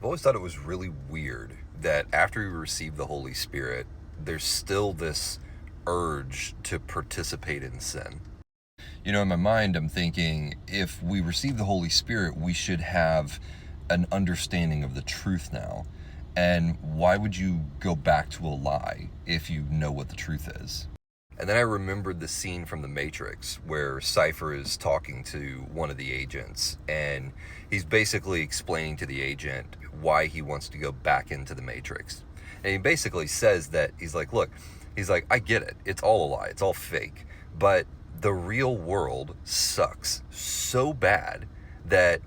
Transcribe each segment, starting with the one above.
I've always thought it was really weird that after we receive the Holy Spirit, there's still this urge to participate in sin. In my mind, I'm thinking if we receive the Holy Spirit, we should have an understanding of the truth now. And why would you go back to a lie if you know what the truth is? And then I remembered the scene from The Matrix where Cypher is talking to one of the agents, and he's basically explaining to the agent why he wants to go back into the Matrix. And he basically says that look, I get it. It's all a lie. It's all fake. But the real world sucks so bad that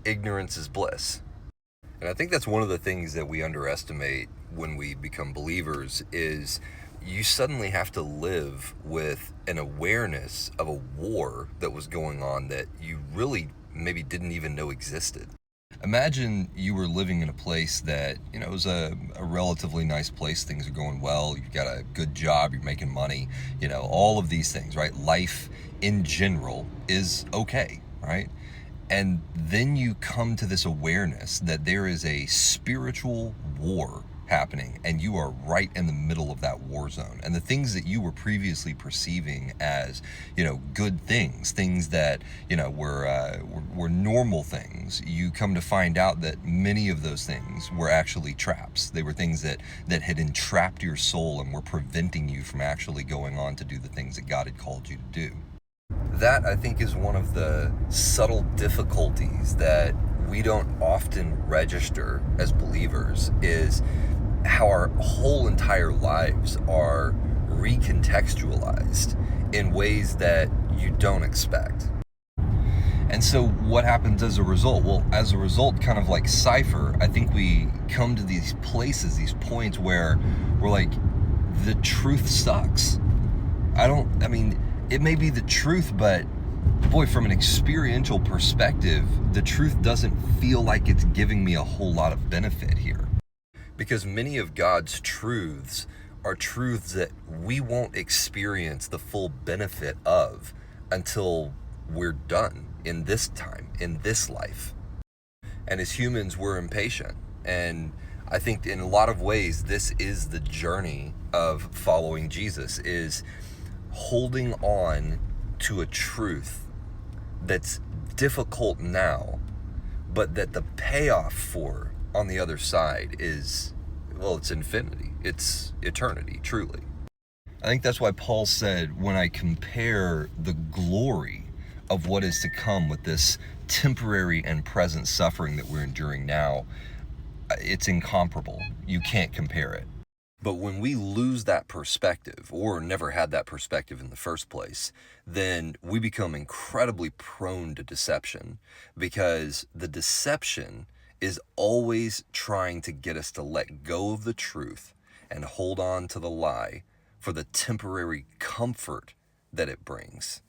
ignorance is bliss. And I think that's one of the things that we underestimate when we become believers is you suddenly have to live with an awareness of a war that was going on that you really maybe didn't even know existed. Imagine you were living in a place that, was a relatively nice place. Things are going well. You've got a good job. You're making money, all of these things, right? Life in general is okay, right? And then you come to this awareness that there is a spiritual war happening and you are right in the middle of that war zone. And the things that you were previously perceiving as, good things that, were normal things, you come to find out that many of those things were actually traps. They were things that had entrapped your soul and were preventing you from actually going on to do the things that God had called you to do. That, I think, is one of the subtle difficulties that we don't often register as believers, is how our whole entire lives are recontextualized in ways that you don't expect. And so what happens as a result? Well, as a result, kind of like Cypher, I think we come to these places, these points where we're like, the truth sucks. It may be the truth, but boy, from an experiential perspective, the truth doesn't feel like it's giving me a whole lot of benefit here. Because many of God's truths are truths that we won't experience the full benefit of until we're done in this time, in this life. And as humans, we're impatient. And I think in a lot of ways, this is the journey of following Jesus, is holding on to a truth that's difficult now, but that the payoff for on the other side is, it's infinity. It's eternity, truly. I think that's why Paul said, when I compare the glory of what is to come with this temporary and present suffering that we're enduring now, it's incomparable. You can't compare it. But when we lose that perspective, or never had that perspective in the first place, then we become incredibly prone to deception, because the deception is always trying to get us to let go of the truth and hold on to the lie for the temporary comfort that it brings.